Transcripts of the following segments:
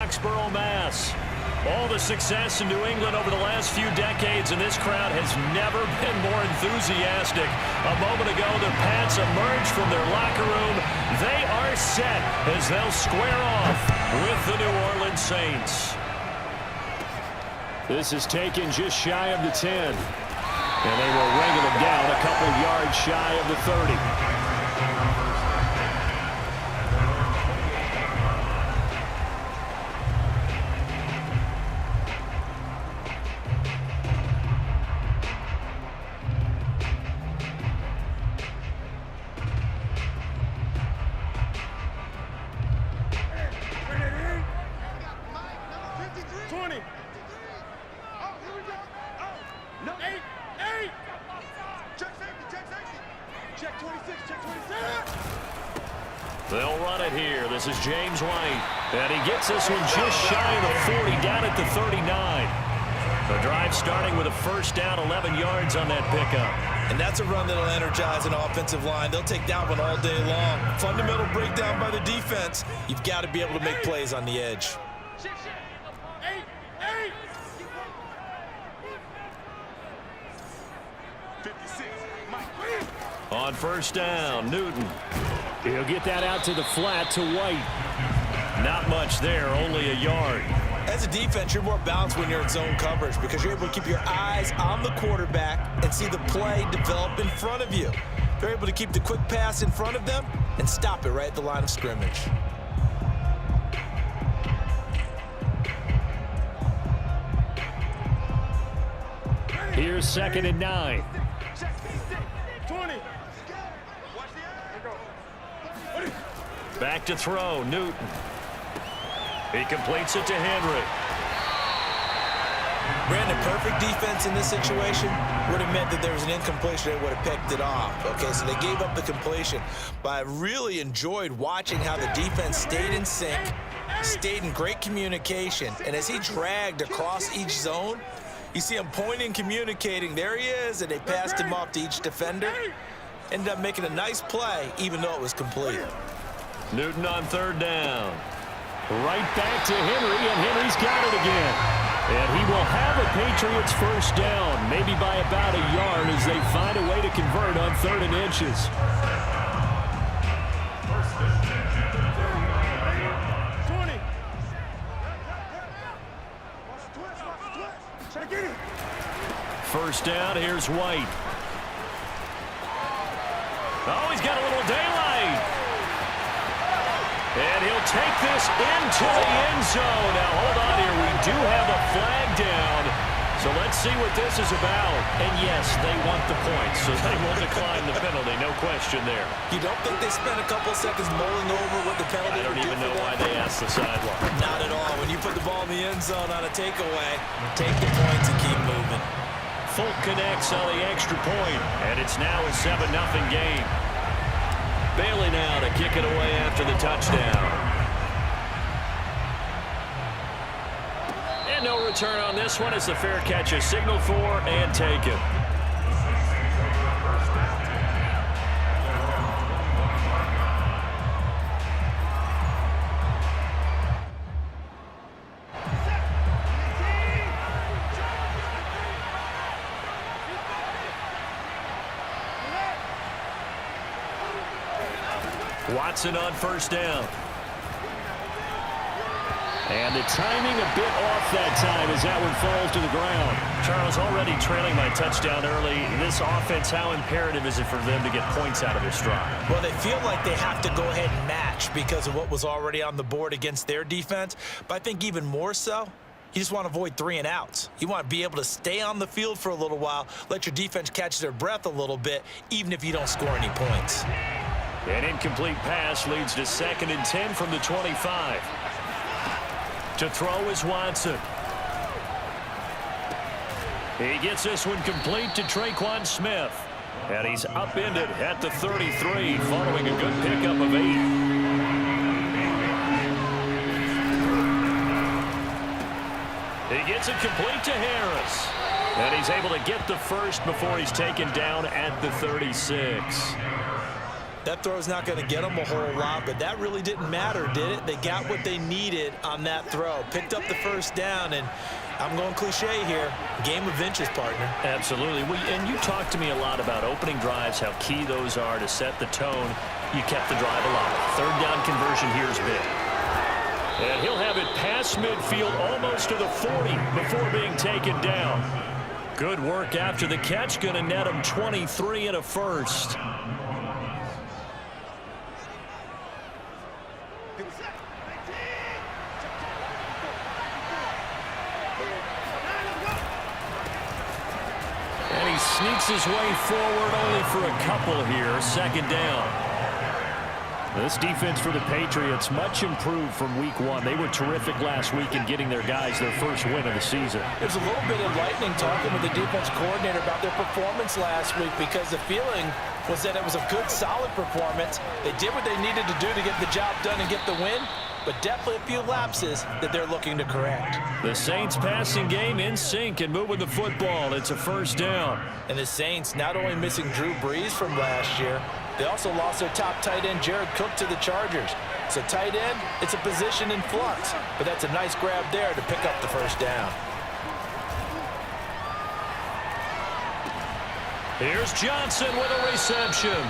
Foxborough, Mass. All the success in New England over the last few decades, and this crowd has never been more enthusiastic. A moment ago, the Pats emerged from their locker room. They are set as they'll square off with the New Orleans Saints. This is taken just shy of the 10. And they will wrangle them down a couple of yards shy of the 30. They'll run it here. This is James White. And he gets this one just shy of the 40, down at the 39. The drive starting with a first down, 11 yards on that pickup. And that's a run that'll energize an offensive line. They'll take that one all day long. Fundamental breakdown by the defense. You've got to be able to make plays on the edge. On first down, Newton. He'll get that out to the flat to White. Not much there, only a yard. As a defense, you're more balanced when you're in zone coverage because you're able to keep your eyes on the quarterback and see the play develop in front of you. They're able to keep the quick pass in front of them and stop it right at the line of scrimmage. Here's 2nd and 9. Back to throw, Newton. He completes it to Henry. Brandon, perfect defense in this situation would have meant that there was an incompletion. They would have picked it off. Okay, so they gave up the completion. But I really enjoyed watching how the defense stayed in sync, stayed in great communication, and as he dragged across each zone, you see him pointing, communicating. There he is, and they passed him off to each defender. Ended up making a nice play, even though it was complete. Newton on 3rd down. Right back to Henry, and Henry's got it again. And he will have a Patriots first down, maybe by about a yard as they find a way to convert on 3rd and inches. First down, here's White. Oh, he's got a little daylight. And he'll take this into the end zone. Now, hold on here. We do have a flag down. So let's see what this is about. And, yes, they want the points, so they will decline the penalty. No question there. You don't think they spent a couple seconds mulling over what the penalty I don't even know why they asked the sideline. Not at all. When you put the ball in the end zone on a takeaway, take the points and keep moving. Folk connects on the extra point, and it's now a 7-0 game. Bailey now to kick it away after the touchdown. And no return on this one as the fair catch is signaled for and taken. Watson on first down. And the timing a bit off that time as that one falls to the ground. Charles, already trailing my touchdown early. This offense, how imperative is it for them to get points out of this drive? Well, they feel like they have to go ahead and match because of what was already on the board against their defense. But I think even more so, you just want to avoid 3 and outs. You want to be able to stay on the field for a little while, let your defense catch their breath a little bit, even if you don't score any points. An incomplete pass leads to 2nd and 10 from the 25. To throw is Watson. He gets this one complete to Traquan Smith. And he's upended at the 33 following a good pickup of 8. He gets it complete to Harris. And he's able to get the first before he's taken down at the 36. That throw's not going to get them a whole lot, but that really didn't matter, did it? They got what they needed on that throw. Picked up the first down, and I'm going cliche here. Game of inches, partner. Absolutely. And you talked to me a lot about opening drives, how key those are to set the tone. You kept the drive alive. Third down conversion here is big. And he'll have it past midfield almost to the 40 before being taken down. Good work after the catch. Going to net him 23 and a first. And he sneaks his way forward only for a couple here. Second down. This defense for the Patriots much improved from week one. They were terrific last week in getting their guys their first win of the season. There's a little bit enlightening talking with the defense coordinator about their performance last week, because the feeling was that it was a good, solid performance. They did what they needed to do to get the job done and get the win, but definitely a few lapses that they're looking to correct. The Saints passing game in sync and moving the football. It's a first down. And the Saints not only missing Drew Brees from last year, they also lost their top tight end, Jared Cook, to the Chargers. So tight end, it's a position in flux, but that's a nice grab there to pick up the first down. Here's Johnson with a reception.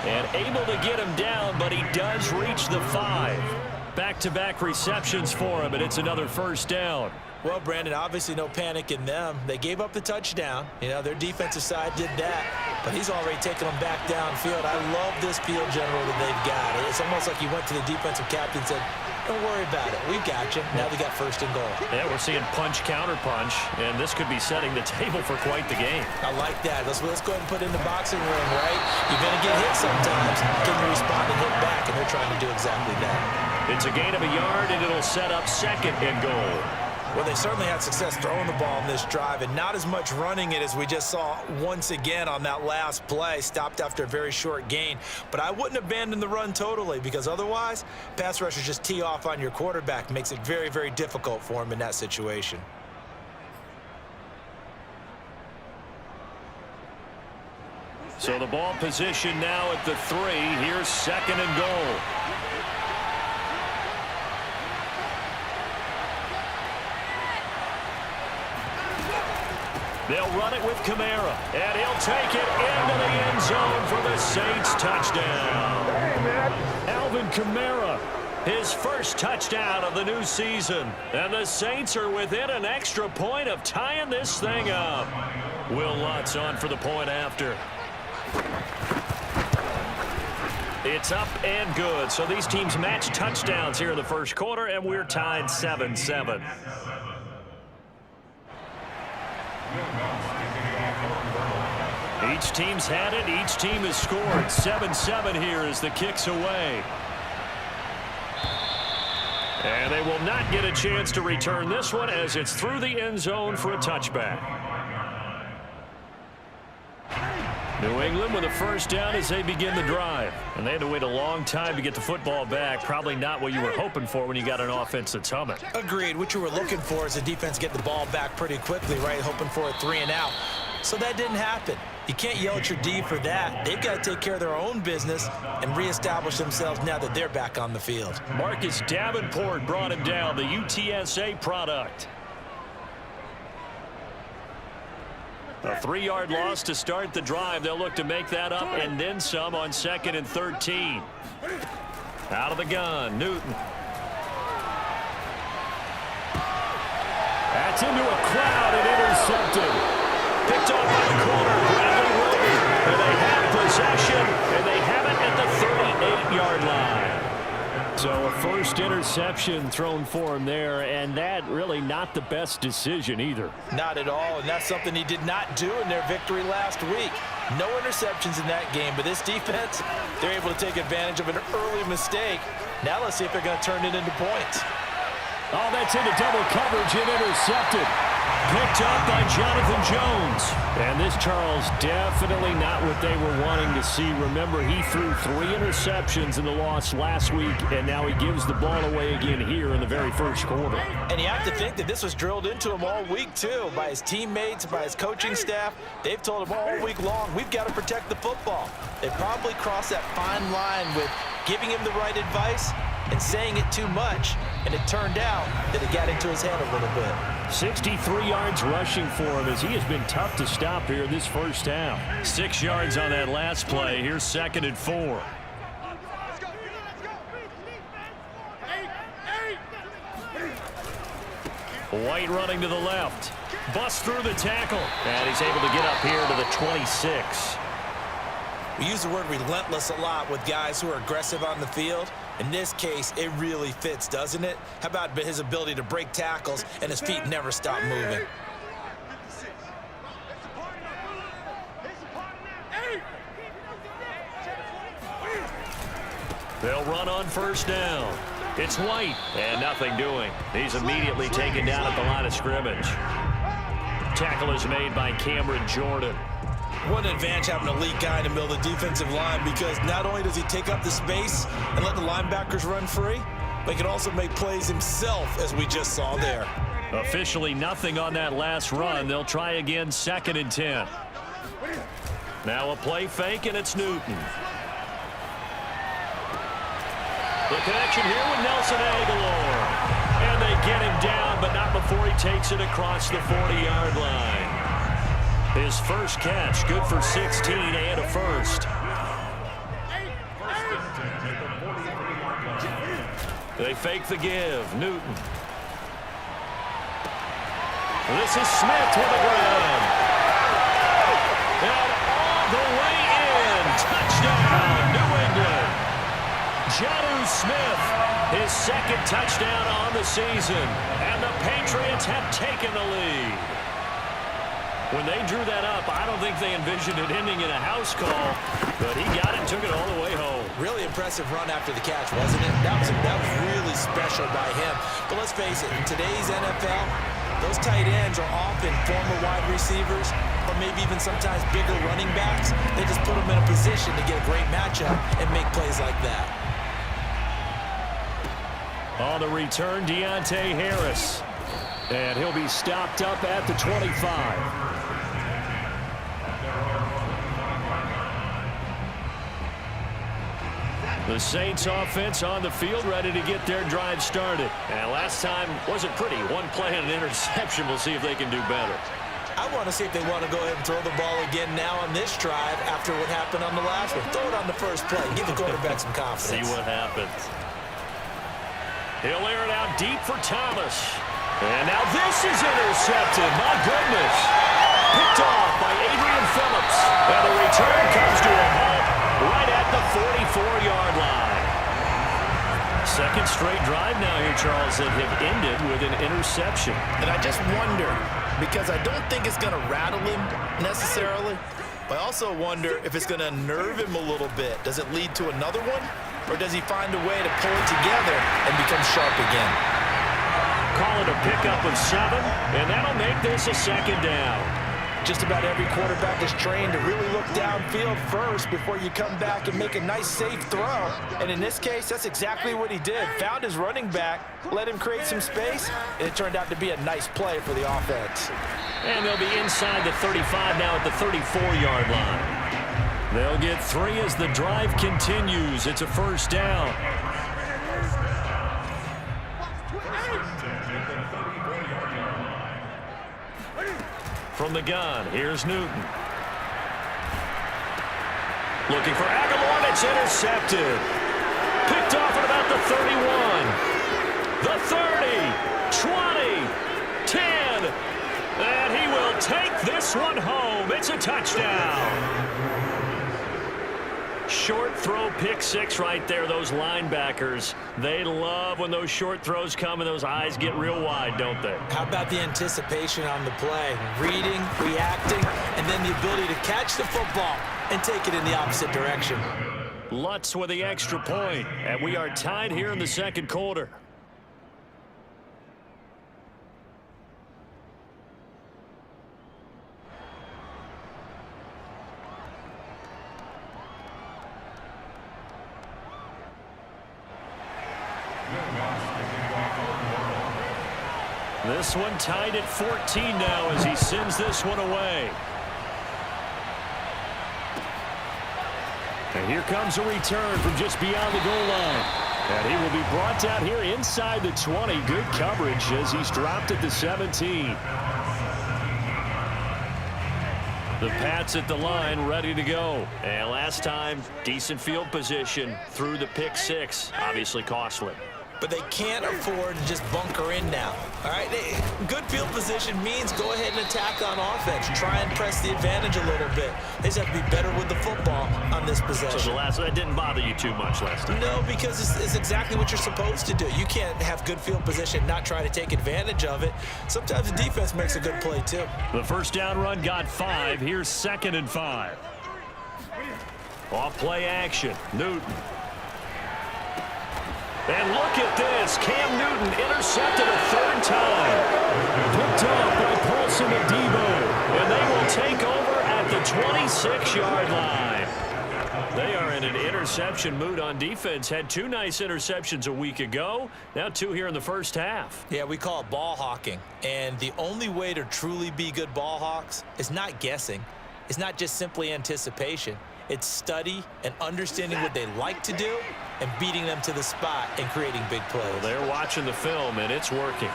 And able to get him down, but he does reach the 5. Back-to-back receptions for him, and it's another first down. Well, Brandon, obviously no panic in them. They gave up the touchdown. You know, their defensive side did that, but he's already taken them back downfield. I love this field general that they've got. It's almost like he went to the defensive captain and said, don't worry about it. We've got you. Now they got first and goal. Yeah, we're seeing punch, counter punch, and this could be setting the table for quite the game. I like that. Let's go ahead and put it in the boxing ring, right? You're going to get hit sometimes. Can you respond and hit back? And they're trying to do exactly that. It's a gain of a yard, and it'll set up second and goal. Well, they certainly had success throwing the ball in this drive, and not as much running it as we just saw once again on that last play. Stopped after a very short gain. But I wouldn't abandon the run totally, because otherwise, pass rushers just tee off on your quarterback. Makes it very, very difficult for him in that situation. So the ball position now at the 3. Here's second and goal. They'll run it with Kamara, and he'll take it into the end zone for the Saints touchdown. Alvin Kamara, his first touchdown of the new season. And the Saints are within an extra point of tying this thing up. Will Lutz on for the point after. It's up and good. So these teams match touchdowns here in the first quarter, and we're tied 7-7. Each team's had it. Each team has scored. 7-7 here as the kick's away. And they will not get a chance to return this one as it's through the end zone for a touchback. New England with a first down as they begin the drive. And they had to wait a long time to get the football back. Probably not what you were hoping for when you got an offense that's humming. Agreed. What you were looking for is the defense get the ball back pretty quickly, right? Hoping for a 3 and out. So that didn't happen. You can't yell at your D for that. They've got to take care of their own business and reestablish themselves now that they're back on the field. Marcus Davenport brought him down, the UTSA product. A 3-yard loss to start the drive. They'll look to make that up and then some on 2nd and 13. Out of the gun, Newton. That's into a crowd and intercepted. Picked off by the corner, Bradley Roby. And they have possession, and they have it at the 38-yard line. So a first interception thrown for him there, and that really not the best decision either. Not at all, and that's something he did not do in their victory last week. No interceptions in that game, but this defense, they're able to take advantage of an early mistake. Now let's see if they're going to turn it into points. Oh, that's into double coverage and intercepted. Picked up by Jonathan Jones. And this, Charles, definitely not what they were wanting to see. Remember, he threw 3 interceptions in the loss last week, and now he gives the ball away again here in the very first quarter. And you have to think that this was drilled into him all week, too, by his teammates, by his coaching staff. They've told him all week long, we've got to protect the football. They probably crossed that fine line with giving him the right advice and saying it too much, and it turned out that it got into his head a little bit. 63 yards rushing for him as he has been tough to stop here this first half. 6 yards on that last play. Here's 2nd and 4. White running to the left. Busts through the tackle. And he's able to get up here to the 26. We use the word relentless a lot with guys who are aggressive on the field. In this case, it really fits, doesn't it? How about his ability to break tackles and his feet never stop moving? They'll run on first down. It's White, and nothing doing. He's immediately taken down at the line of scrimmage. Tackle is made by Cameron Jordan. What an advantage having an elite guy in the middle of the defensive line, because not only does he take up the space and let the linebackers run free, but he can also make plays himself, as we just saw there. Officially nothing on that last run. They'll try again, 2nd and 10. Now a play fake, and it's Newton. The connection here with Nelson Aguilar. And they get him down, but not before he takes it across the 40-yard line. His first catch, good for 16 and a first. They fake the give. Newton. This is Smith with the ground. And all the way in. Touchdown, New England. Jonnu Smith, his 2nd touchdown on the season. And the Patriots have taken the lead. When they drew that up, I don't think they envisioned it ending in a house call, but he got it and took it all the way home. Really impressive run after the catch, wasn't it? That was really special by him. But let's face it, in today's NFL, those tight ends are often former wide receivers or maybe even sometimes bigger running backs. They just put them in a position to get a great matchup and make plays like that. On the return, Deontay Harris. And he'll be stopped up at the 25. The Saints offense on the field, ready to get their drive started. And last time wasn't pretty. 1 play and an interception. We'll see if they can do better. I want to see if they want to go ahead and throw the ball again now on this drive after what happened on the last one. Throw it on the first play. Give the quarterback some confidence. See what happens. He'll air it out deep for Thomas. And now this is intercepted. My goodness. Picked off by Adrian Phillips. And the return comes to a halt right at the 44-yard line. 2nd straight drive now here, Charles, that have ended with an interception. And I just wonder, because I don't think it's going to rattle him necessarily, but I also wonder if it's going to nerve him a little bit. Does it lead to another one? Or does he find a way to pull it together and become sharp again? Call it a pickup of 7, and that'll make this a 2nd down. Just about every quarterback is trained to really look downfield first before you come back and make a nice, safe throw. And in this case, that's exactly what he did. Found his running back, let him create some space, and it turned out to be a nice play for the offense. And they'll be inside the 35 now at the 34-yard line. They'll get 3 as the drive continues. It's a first down. From the gun, here's Newton. Looking for Aguilar, and it's intercepted. Picked off at about the 31. The 30, 20, 10. And he will take this one home. It's a touchdown. Short throw, pick 6 right there. Those linebackers, they love when those short throws come and those eyes get real wide, don't they? How about the anticipation on the play? Reading, reacting, and then the ability to catch the football and take it in the opposite direction. Lutz with the extra point, and we are tied here in the 2nd quarter. This one tied at 14 now as he sends this one away. And here comes a return from just beyond the goal line. And he will be brought down here inside the 20. Good coverage as he's dropped at the 17. The Pats at the line, ready to go. And last time, decent field position through the pick six. Obviously costly. But they can't afford to just bunker in now. All right, good field position means go ahead and attack on offense. Try and press the advantage a little bit. They just have to be better with the football on this possession. So that didn't bother you too much last time? No, because it's exactly what you're supposed to do. You can't have good field position, not try to take advantage of it. Sometimes the defense makes a good play too. The first down run got 5. Here's 2nd and 5. Off play action. Newton. And look at this. Cam Newton intercepted a 3rd time. Picked off by Paulson and Debo. And they will take over at the 26-yard line. They are in an interception mood on defense. Had 2 nice interceptions a week ago. Now 2 here in the first half. Yeah, we call it ball hawking. And the only way to truly be good ball hawks is not guessing. It's not just simply anticipation. It's study and understanding what they like to do and beating them to the spot and creating big plays. Well, they're watching the film, and it's working.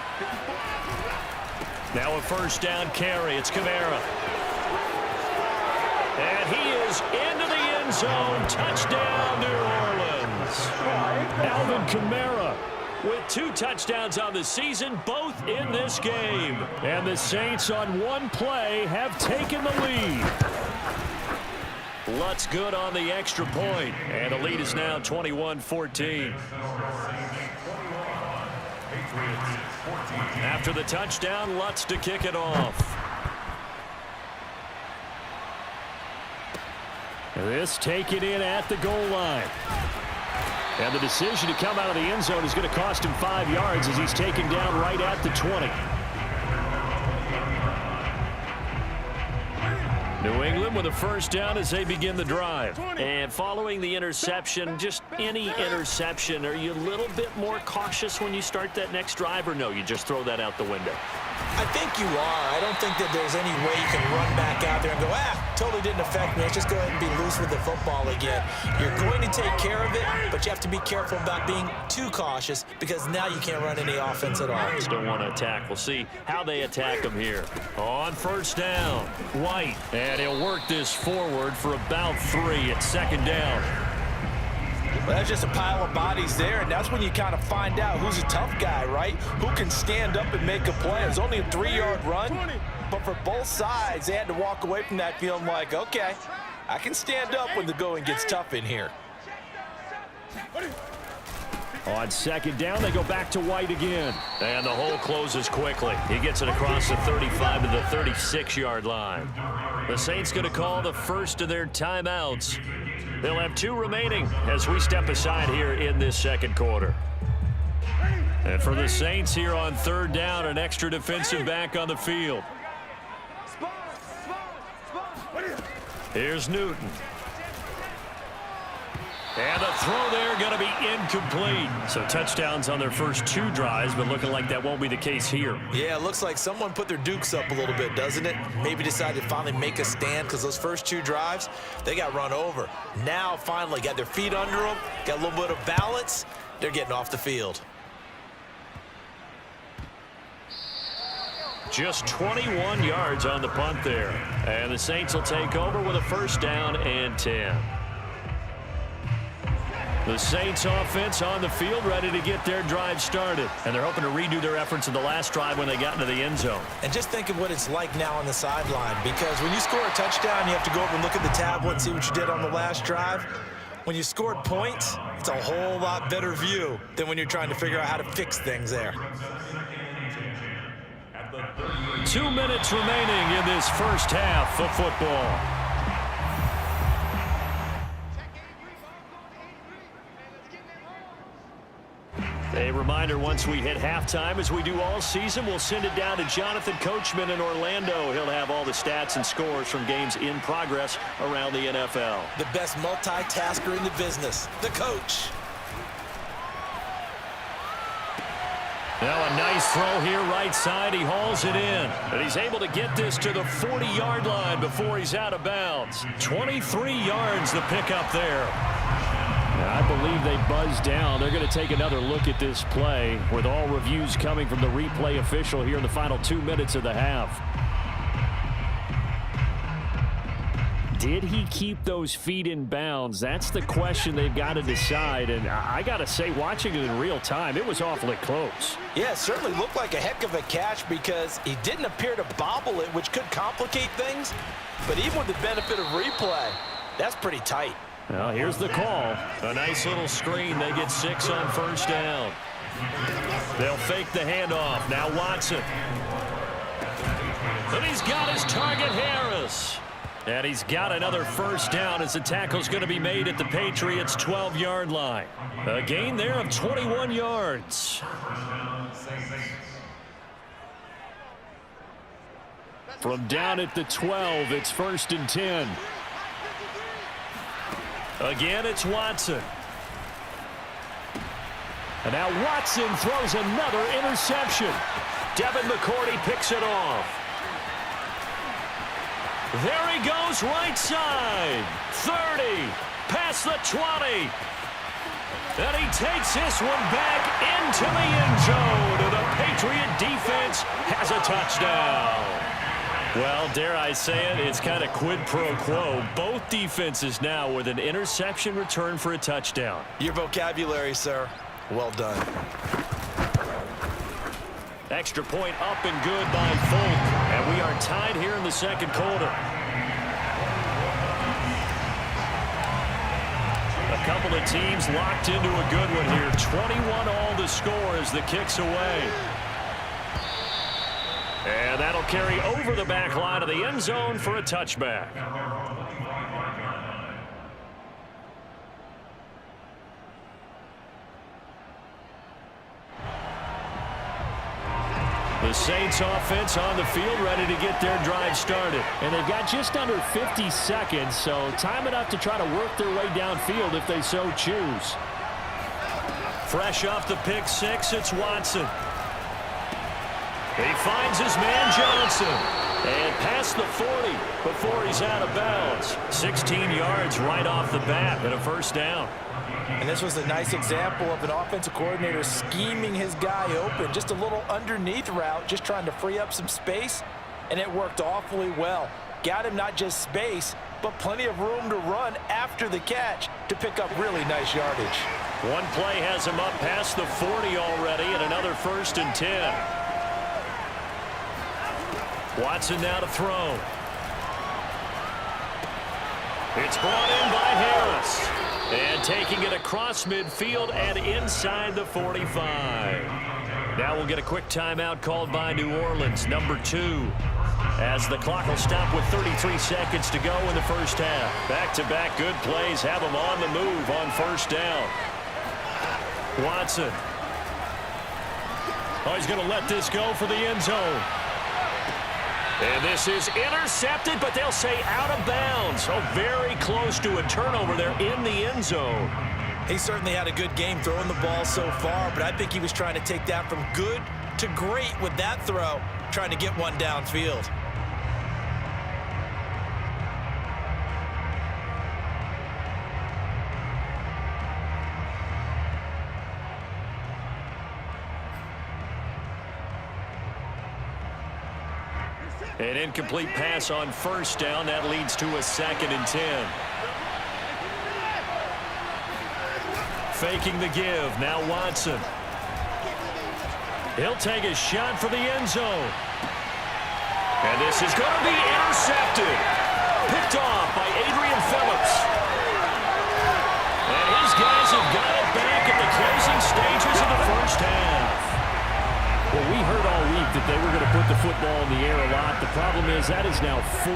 Now a first down carry. It's Kamara. And he is into the end zone. Touchdown, New Orleans. Alvin Kamara with 2 touchdowns on the season, both in this game. And the Saints on one play have taken the lead. Lutz good on the extra point, and the lead is now 21-14. After the touchdown, Lutz to kick it off. This taken in at the goal line. And the decision to come out of the end zone is going to cost him 5 yards as he's taken down right at the 20. New England with a first down as they begin the drive. And following the interception, just any interception, are you a little bit more cautious when you start that next drive, or no, you just throw that out the window? I think you are. I don't think that there's any way you can run back out there and go, totally didn't affect me. Let's just go ahead and be loose with the football again. You're going to take care of it, but you have to be careful about being too cautious because now you can't run any offense at all. Just don't want to attack. We'll see how they attack them here. On first down, White. And he'll work this forward for about 3 at 2nd down. Well, that's just a pile of bodies there, and that's when you kind of find out who's a tough guy, right? Who can stand up and make a play. It's only a 3-yard run, but for both sides, they had to walk away from that feeling like, okay, I can stand up when the going gets tough in here. On 2nd down, they go back to White again. And the hole closes quickly. He gets it across the 35 to the 36-yard line. The Saints going to call the first of their timeouts. They'll have 2 remaining as we step aside here in this 2nd quarter. And for the Saints here on 3rd down, an extra defensive back on the field. Here's Newton. And the throw there going to be incomplete. So touchdowns on their first 2 drives, but looking like that won't be the case here. Yeah, it looks like someone put their dukes up a little bit, doesn't it? Maybe decided to finally make a stand because those first 2 drives, they got run over. Now finally got their feet under them, got a little bit of balance. They're getting off the field. Just 21 yards on the punt there. And the Saints will take over with a first down and 10. The Saints offense on the field ready to get their drive started. And they're hoping to redo their efforts in the last drive when they got into the end zone. And just think of what it's like now on the sideline, because when you score a touchdown, you have to go over and look at the tablet and see what you did on the last drive. When you scored points, it's a whole lot better view than when you're trying to figure out how to fix things there. 2 minutes remaining in this first half of football. A reminder, once we hit halftime, as we do all season, we'll send it down to Jonathan Coachman in Orlando. He'll have all the stats and scores from games in progress around the NFL. The best multitasker in the business, the coach. Now a nice throw here right side. He hauls it in. And he's able to get this to the 40-yard line before he's out of bounds. 23 yards the pickup there. Now, I believe they buzzed down. They're going to take another look at this play with all reviews coming from the replay official here in the final 2 minutes of the half. Did he keep those feet in bounds? That's the question they've got to decide. And I got to say, watching it in real time, it was awfully close. Yeah, it certainly looked like a heck of a catch because he didn't appear to bobble it, which could complicate things. But even with the benefit of replay, that's pretty tight. Well, here's the call. A nice little screen. They get 6 on first down. They'll fake the handoff. Now Watson. And he's got his target, Harris. And he's got another first down as the tackle's going to be made at the Patriots' 12-yard line. A gain there of 21 yards. From down at the 12, it's 1st and 10. Again, it's Watson. And now Watson throws another interception. Devin McCourty picks it off. There he goes, right side. 30, past the 20. And he takes this one back into the end zone. And the Patriot defense has a touchdown. Well, dare I say it, it's kind of quid pro quo. Both defenses now with an interception return for a touchdown. Your vocabulary, sir. Well done. Extra point up and good by Folk. And we are tied here in the second quarter. A couple of teams locked into a good one here. 21 all the score as the kick's away. And that'll carry over the back line of the end zone for a touchback. The Saints offense on the field ready to get their drive started. And they've got just under 50 seconds, so time enough to try to work their way downfield if they so choose. Fresh off the pick six, it's Watson. He finds his man Johnson. And past the 40 before he's out of bounds. 16 yards right off the bat and a first down. And this was a nice example of an offensive coordinator scheming his guy open. Just a little underneath route, just trying to free up some space. And it worked awfully well. Got him not just space, but plenty of room to run after the catch to pick up really nice yardage. One play has him up past the 40 already and another 1st and 10. Watson now to throw. It's brought in by Harris. And taking it across midfield and inside the 45. Now we'll get a quick timeout called by New Orleans, number 2. As the clock will stop with 33 seconds to go in the first half. Back-to-back good plays have them on the move on first down. Watson. Oh, he's going to let this go for the end zone. And this is intercepted, but they'll say out of bounds. Oh, very close to a turnover there in the end zone. He certainly had a good game throwing the ball so far, but I think he was trying to take that from good to great with that throw, trying to get one downfield. An incomplete pass on first down. That leads to a 2nd and 10. Faking the give. Now Watson. He'll take a shot for the end zone. And this is going to be intercepted. Picked off by Adrian Phillips. And his guys have got it back at the closing stages of the first half. Well, we heard all week that they were going to put the football in the air a lot. The problem is that is now 4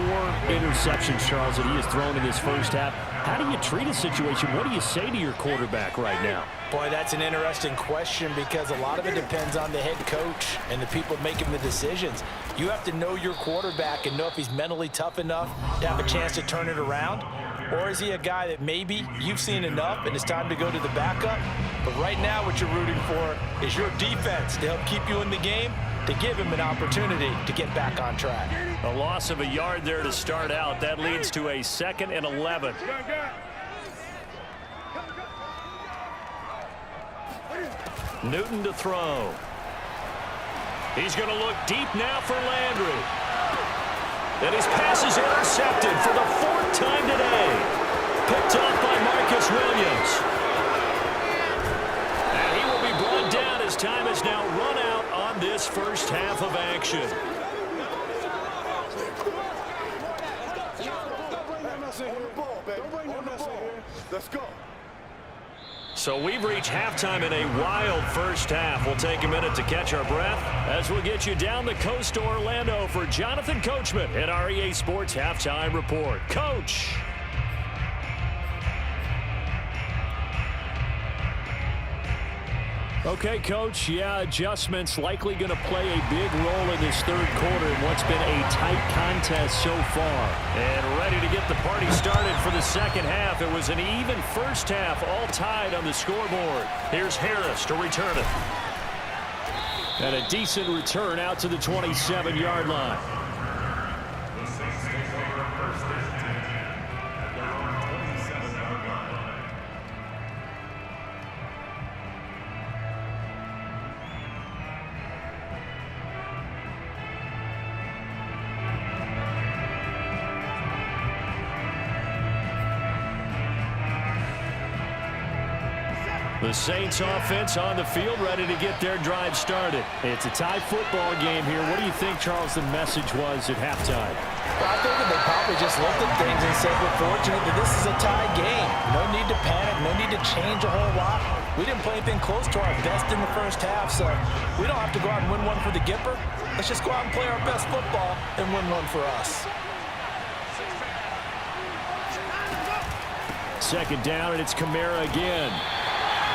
interceptions, Charles, that he has thrown in this first half. How do you treat a situation? What do you say to your quarterback right now? Boy, that's an interesting question because a lot of it depends on the head coach and the people making the decisions. You have to know your quarterback and know if he's mentally tough enough to have a chance to turn it around. Or is he a guy that maybe you've seen enough and it's time to go to the backup? But right now what you're rooting for is your defense to help keep you in the game, to give him an opportunity to get back on track. A loss of a yard there to start out. That leads to a 2nd and 11. Newton to throw. He's going to look deep now for Landry. And his pass is intercepted for the 4th time today. Picked off by Marcus Williams. And he will be brought down as time has now run out on this first half of action. Let's go. So we've reached halftime in a wild first half. We'll take a minute to catch our breath as we'll get you down the coast to Orlando for Jonathan Coachman at our EA Sports Halftime Report. Coach. Okay, Coach, yeah, adjustments likely going to play a big role in this third quarter in what's been a tight contest so far. And ready to get the party started for the second half. It was an even first half, all tied on the scoreboard. Here's Harris to return it. And a decent return out to the 27-yard line. The Saints offense on the field, ready to get their drive started. It's a tie football game here. What do you think, Charles, the message was at halftime? Well, I think that they probably just looked at things and said, we're fortunate that this is a tie game. No need to panic, no need to change a whole lot. We didn't play anything close to our best in the first half, so we don't have to go out and win one for the Gipper. Let's just go out and play our best football and win one for us. Second down, and it's Kamara again.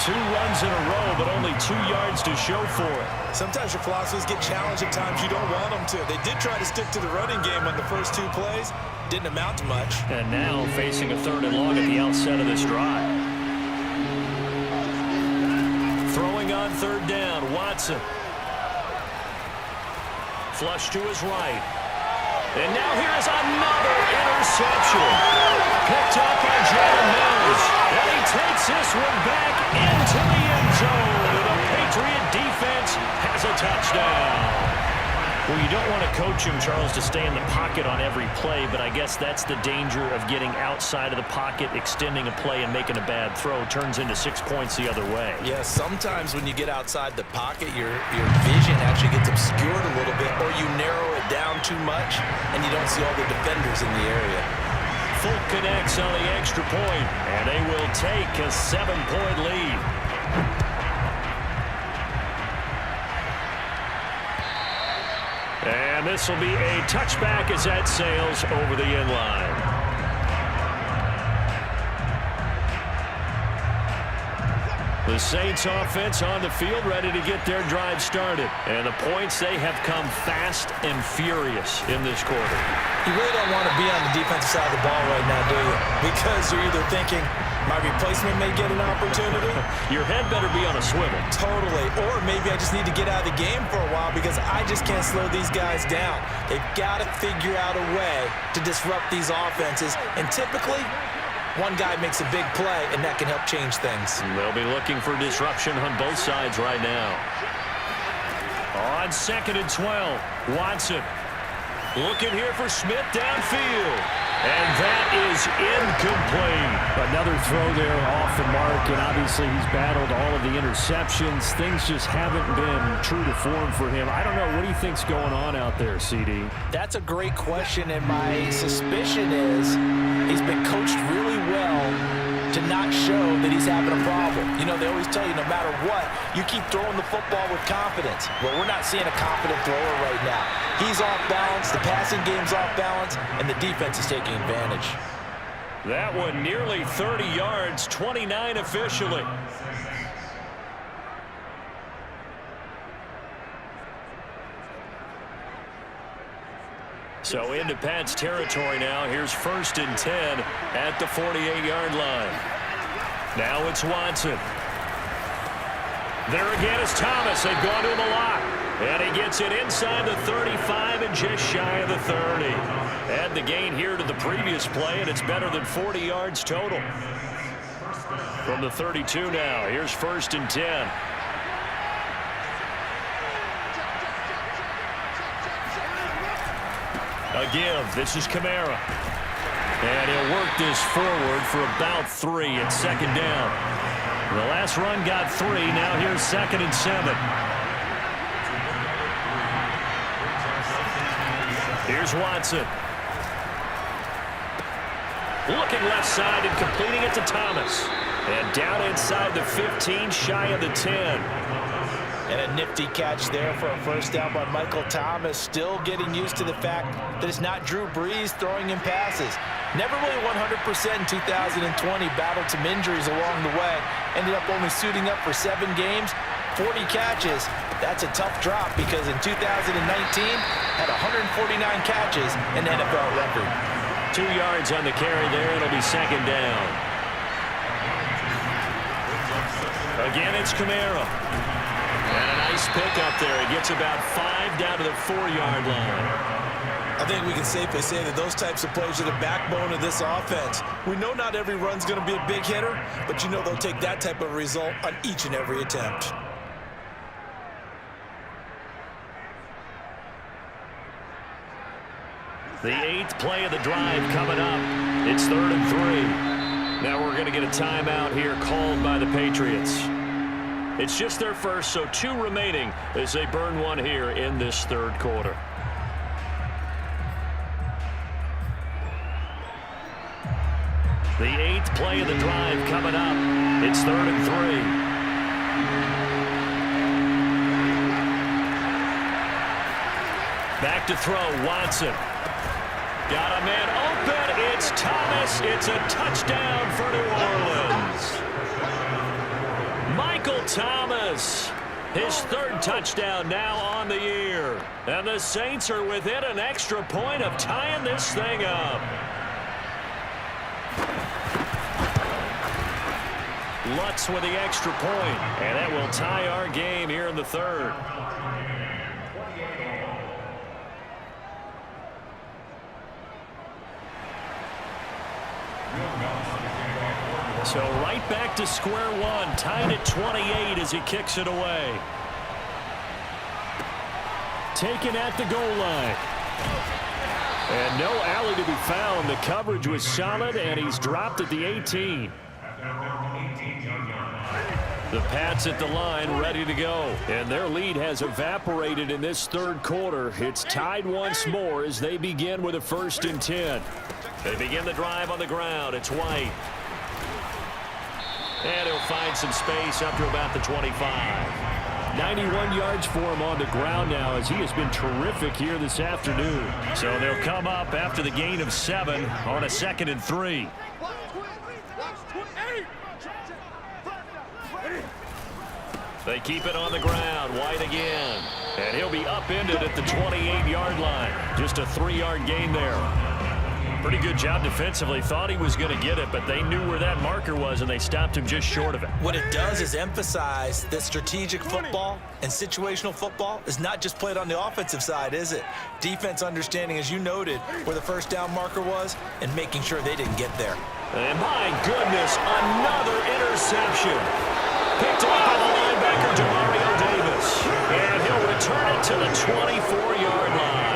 2 runs in a row, but only 2 yards to show for it. Sometimes your philosophies get challenged at times you don't want them to. They did try to stick to the running game on the first 2 plays. Didn't amount to much. And now facing a 3rd and long at the outset of this drive. Throwing on 3rd down, Watson. Flush to his right. And now here is another interception. Picked up by Jalen Mills. And he takes this one back into the end zone. And the Patriot defense has a touchdown. Well, you don't want to coach him, Charles, to stay in the pocket on every play, but I guess that's the danger of getting outside of the pocket, extending a play, and making a bad throw. Turns into 6 points the other way. Yeah, sometimes when you get outside the pocket, your vision actually gets obscured a little bit, or you narrow it down too much, and you don't see all the defenders in the area. Full connects on the extra point, and they will take a 7-point lead. And this will be a touchback as that sails over the end line. The Saints offense on the field ready to get their drive started. And the points, they have come fast and furious in this quarter. You really don't want to be on the defensive side of the ball right now, do you? Because you're either thinking, my replacement may get an opportunity. Your head better be on a swivel. Totally. Or maybe I just need to get out of the game for a while because I just can't slow these guys down. They've got to figure out a way to disrupt these offenses. And typically, one guy makes a big play, and that can help change things. They'll be looking for disruption on both sides right now. On 2nd and 12, Watson. Looking here for Smith downfield. And that is incomplete. Another throw there off the mark, and obviously he's battled all of the interceptions. Things just haven't been true to form for him. I don't know. What do you think's going on out there, CD? That's a great question, and my suspicion is he's been coached really well to not show that he's having a problem. You know, they always tell you no matter what, you keep throwing the football with confidence. Well, we're not seeing a confident thrower right now. He's off balance, the passing game's off balance, and the defense is taking advantage. That one nearly 30 yards, 29 officially. So into Pat's territory now. Here's 1st and 10 at the 48-yard line. Now it's Watson. There again is Thomas. They've gone to him a lot. And he gets it inside the 35 and just shy of the 30. Add the gain here to the previous play, and it's better than 40 yards total. From the 32 now, here's 1st and 10. A give. This is Kamara. And he'll work this forward for about 3 at 2nd down. The last run got 3. Now here's 2nd and 7. Here's Watson. Looking left side and completing it to Thomas. And down inside the 15, shy of the 10. And a nifty catch there for a 1st down by Michael Thomas. Still getting used to the fact that it's not Drew Brees throwing him passes. Never really 100% in 2020. Battled some injuries along the way. Ended up only suiting up for 7 games, 40 catches. That's a tough drop because in 2019, had 149 catches, an NFL record. 2 yards on the carry there. It'll be 2nd down. Again, it's Kamara. And a nice pickup there. He gets about 5 down to the 4-yard line. I think we can safely say that those types of plays are the backbone of this offense. We know not every run's going to be a big hitter, but you know they'll take that type of result on each and every attempt. The 8th play of the drive coming up. It's 3rd and 3. Now we're going to get a timeout here called by the Patriots. It's just their first, so 2 remaining as they burn one here in this 3rd quarter. The 8th play of the drive coming up. It's 3rd and 3. Back to throw, Watson. Got a man open. It's Thomas. It's a touchdown for New Orleans. Michael Thomas, his 3rd touchdown now on the year. And the Saints are within an extra point of tying this thing up. Lutz with the extra point, and that will tie our game here in the 3rd. So right back to square one, tied at 28 as he kicks it away. Taken at the goal line. And no alley to be found. The coverage was solid, and he's dropped at the 18. The Pats at the line ready to go. And their lead has evaporated in this 3rd quarter. It's tied once more as they begin with a 1st and 10. They begin the drive on the ground. It's White. And he'll find some space up to about the 25. 91 yards for him on the ground now as he has been terrific here this afternoon. So they'll come up after the gain of 7 on a 2nd and 3. They keep it on the ground. White again. And he'll be upended at the 28-yard line. Just a 3-yard gain there. Pretty good job defensively. Thought he was going to get it, but they knew where that marker was, and they stopped him just short of it. What it does is emphasize that strategic football and situational football is not just played on the offensive side, is it? Defense understanding, as you noted, where the 1st down marker was and making sure they didn't get there. And my goodness, another interception. Picked up by the linebacker, Demario Davis. And he'll return it to the 24-yard line.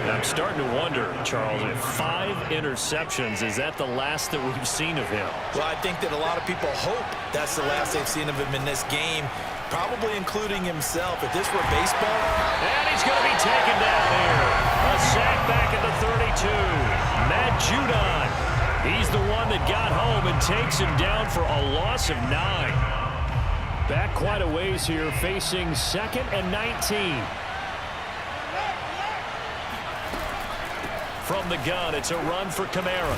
I'm starting to wonder, Charles, if 5 interceptions, is that the last that we've seen of him? Well, I think that a lot of people hope that's the last they've seen of him in this game, probably including himself. If this were baseball. And he's going to be taken down here. A sack back at the 32. Matt Judon. He's the one that got home and takes him down for a loss of 9. Back quite a ways here, facing 2nd and 19. From the gun, it's a run for Kamara.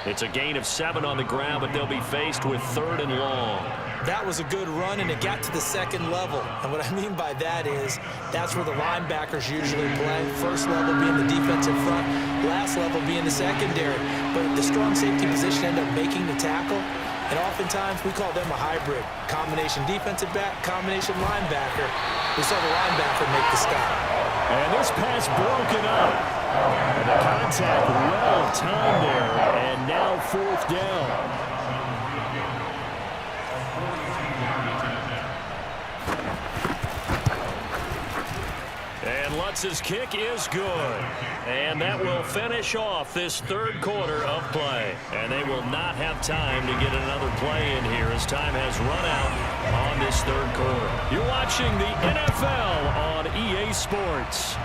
It's a gain of 7 on the ground, but they'll be faced with 3rd and long. That was a good run, and it got to the 2nd level. And what I mean by that is that's where the linebackers usually play. 1st level being the defensive front, last level being the secondary. But the strong safety position ended up making the tackle, And oftentimes, we call them a hybrid. Combination defensive back, combination linebacker. We saw the linebacker make the stop. And this pass broken up. And the contact well timed there. And now 4th down. And Lutz's kick is good. And that will finish off this 3rd quarter of play. And they will not have time to get another play in here as time has run out on this 3rd quarter. You're watching the NFL on EA Sports.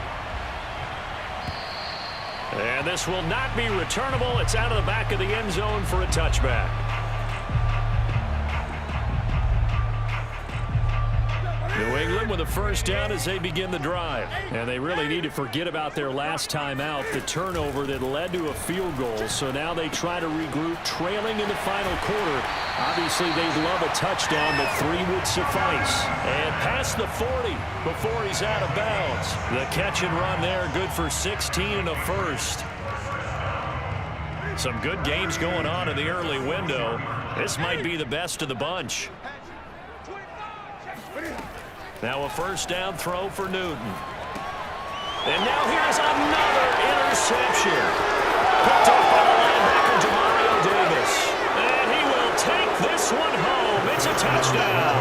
And this will not be returnable. It's out of the back of the end zone for a touchback. New England with a 1st down as they begin the drive. And they really need to forget about their last time out, the turnover that led to a field goal. So now they try to regroup, trailing in the final quarter. Obviously, they'd love a touchdown, but 3 would suffice. And past the 40 before he's out of bounds. The catch and run there, good for 16 and a 1st. Some good games going on in the early window. This might be the best of the bunch. Now a 1st down throw for Newton. And now here's another interception. Picked up by the linebacker, Demario Davis. And he will take this one home. It's a touchdown.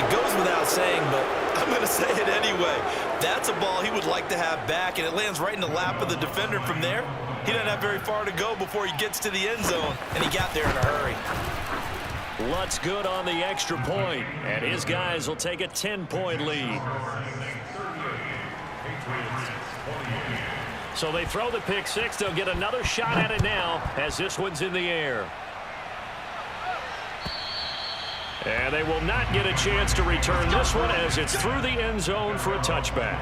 It goes without saying, but I'm going to say it anyway. That's a ball he would like to have back, and it lands right in the lap of the defender from there. He doesn't have very far to go before he gets to the end zone, and he got there in a hurry. Lutz good on the extra point, and his guys will take a 10-point lead. So they throw the pick 6. They'll get another shot at it now as this one's in the air. And they will not get a chance to return this one as it's through the end zone for a touchback.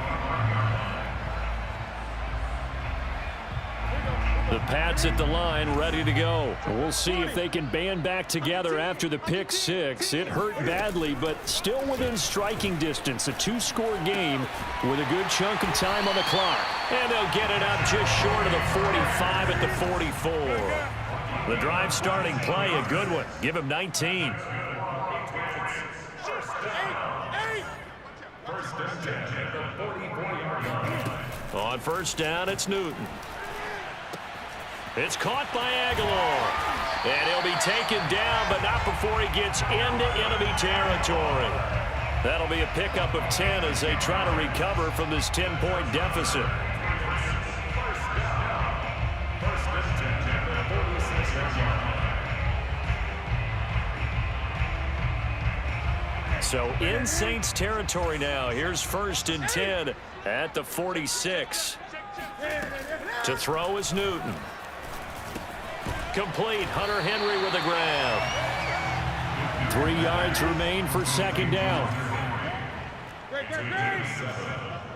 The Pats at the line, ready to go. We'll see if they can band back together after the pick 6. It hurt badly, but still within striking distance. A 2-score game with a good chunk of time on the clock. And they'll get it up just short of the 45 at the 44. The drive starting play, a good one. Give him 19. On 1st down, it's Newton. It's caught by Aguilar. And he'll be taken down, but not before he gets into enemy territory. That'll be a pickup of 10 as they try to recover from this 10-point deficit. So in Saints territory now. Here's 1st and 10 at the 46. To throw is Newton. Complete. Hunter Henry with a grab. 3 yards remain for 2nd down.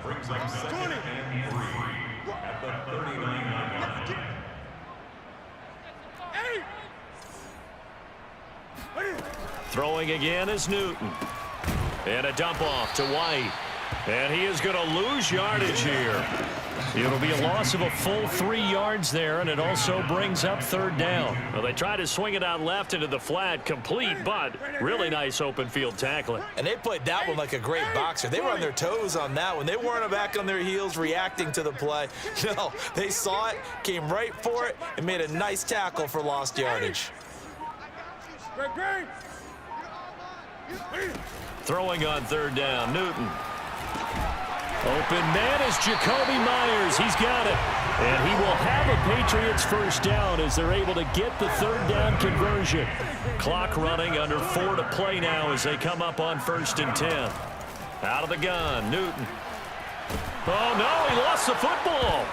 Brings up 2nd and 3 at the 39-yard line. Throwing again is Newton. And a dump off to White. And he is going to lose yardage here. It'll be a loss of a full 3 yards there, and it also brings up 3rd down. Well, they try to swing it out left into the flat, complete, but really nice open field tackling. And they played that one like a great boxer. They were on their toes on that one. They weren't back on their heels reacting to the play. No, they saw it, came right for it, and made a nice tackle for lost yardage. Throwing on 3rd down, Newton. Open man is Jacoby Myers. He's got it. And he will have a Patriots 1st down as they're able to get the 3rd down conversion. Clock running, under 4 to play now as they come up on 1st and 10. Out of the gun, Newton. Oh, no, he lost the football.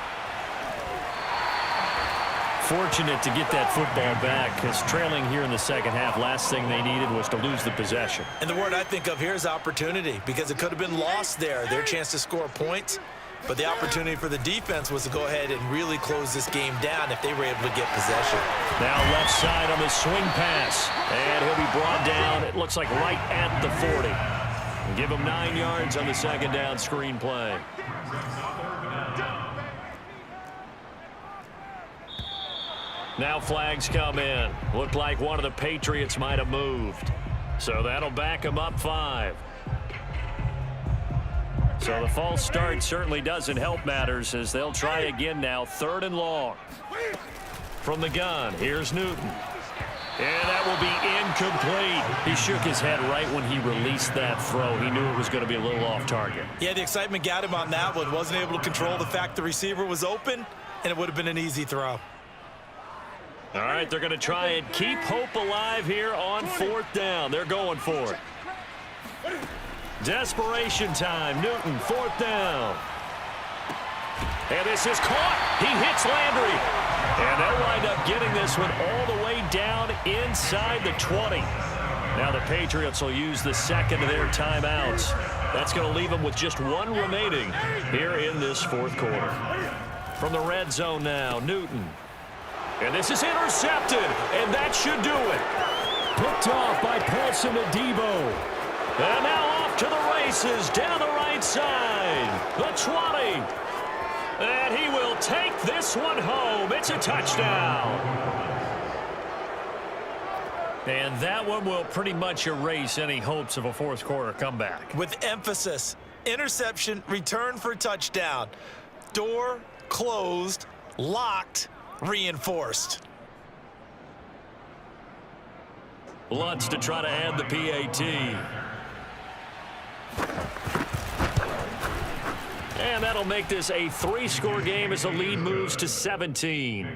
Fortunate to get that football back because trailing here in the 2nd half, last thing they needed was to lose the possession. And the word I think of here is opportunity, because it could have been lost there, their chance to score points. But the opportunity for the defense was to go ahead and really close this game down if they were able to get possession. Now left side on the swing pass. And he'll be brought down, it looks like right at the 40. Give him 9 yards on the 2nd down screen play. Now flags come in. Looked like one of the Patriots might have moved. So that'll back them up 5. So the false start certainly doesn't help matters as they'll try again now. 3rd and long. From the gun, here's Newton. And that will be incomplete. He shook his head right when he released that throw. He knew it was going to be a little off target. Yeah, the excitement got him on that one. Wasn't able to control the fact the receiver was open, and it would have been an easy throw. All right, they're going to try and keep hope alive here on 4th down. They're going for it. Desperation time. Newton, 4th down. And this is caught. He hits Landry. And they'll wind up getting this one all the way down inside the 20. Now the Patriots will use the second of their timeouts. That's going to leave them with just 1 remaining here in this 4th quarter. From the red zone now, Newton. And this is intercepted, and that should do it. Picked off by Paulson Adebo. And now off to the races down the right side. The 20. And he will take this one home. It's a touchdown. And that one will pretty much erase any hopes of a 4th quarter comeback. With emphasis, interception, return for touchdown. Door closed, locked, reinforced. Lutz to try to add the PAT. And that'll make this a 3-score game as the lead moves to 17.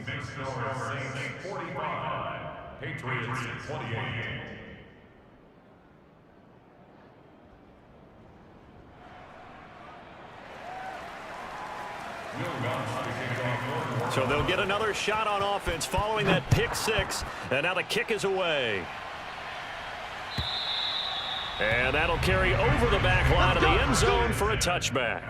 Patriots 28. So they'll get another shot on offense following that pick 6. And now the kick is away. And that'll carry over the back line of the end zone for a touchback.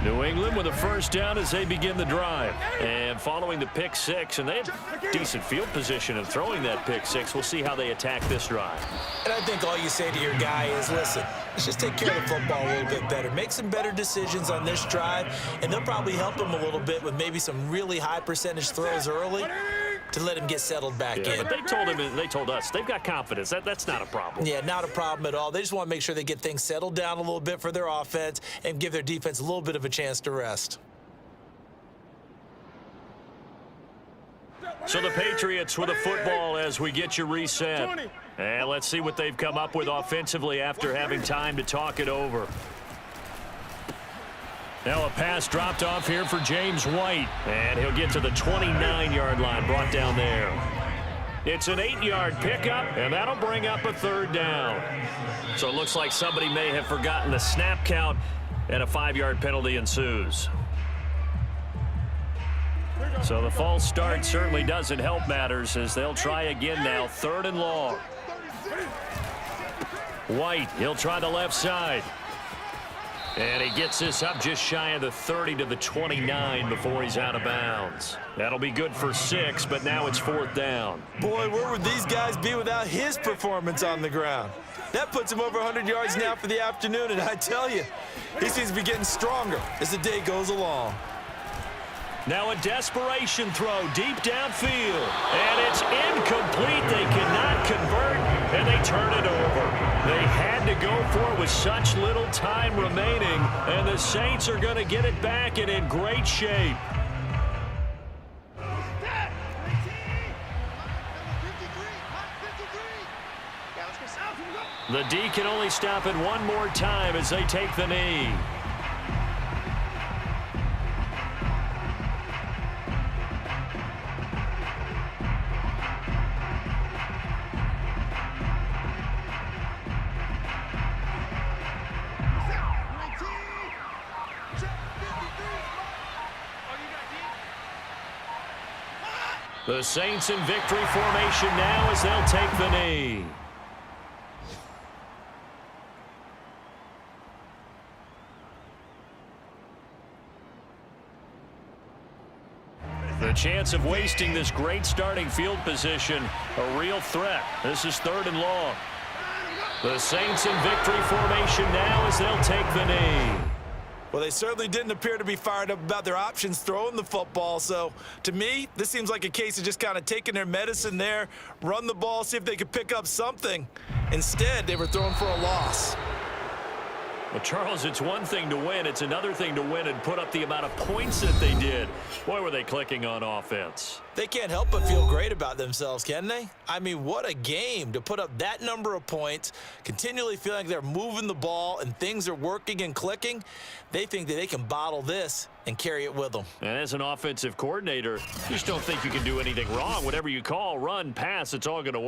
New England with a 1st down as they begin the drive. And following the pick 6, and they have decent field position of throwing that pick 6. We'll see how they attack this drive. And I think all you say to your guy is, listen, let's just take care of the football a little bit better. Make some better decisions on this drive, and they'll probably help him a little bit with maybe some really high percentage throws early to let him get settled back in. But they told us they've got confidence. That's not a problem. Yeah, not a problem at all. They just want to make sure they get things settled down a little bit for their offense and give their defense a little bit of a chance to rest. So the Patriots with a football as we get you reset. And let's see what they've come up with offensively after having time to talk it over. Now a pass dropped off here for James White. And he'll get to the 29-yard line, brought down there. It's an 8-yard pickup, and that'll bring up a 3rd down. So it looks like somebody may have forgotten the snap count, and a 5-yard penalty ensues. So the false start certainly doesn't help matters as they'll try again now. 3rd and long. White, he'll try the left side. And he gets this up just shy of the 30 to the 29 before he's out of bounds. That'll be good for 6, but now it's 4th down. Boy, where would these guys be without his performance on the ground? That puts him over 100 yards now for the afternoon, and I tell you, he seems to be getting stronger as the day goes along. Now a desperation throw deep downfield. And it's incomplete. They cannot convert, and they turn it over. They had to go for it with such little time remaining, and the Saints are going to get it back and in great shape. The D can only stop it one more time as they take the knee. The Saints in victory formation now as they'll take the knee. The chance of wasting this great starting field position, a real threat. This is 3rd and long. The Saints in victory formation now as they'll take the knee. Well, they certainly didn't appear to be fired up about their options throwing the football. So, to me, this seems like a case of just kind of taking their medicine there, run the ball, see if they could pick up something. Instead, they were throwing for a loss. Well, Charles, it's one thing to win. It's another thing to win and put up the amount of points that they did. Boy, were they clicking on offense. They can't help but feel great about themselves, can they? I mean, what a game to put up that number of points, continually feeling like they're moving the ball and things are working and clicking. They think that they can bottle this and carry it with them. And as an offensive coordinator, you just don't think you can do anything wrong. Whatever you call, run, pass, it's all going to work.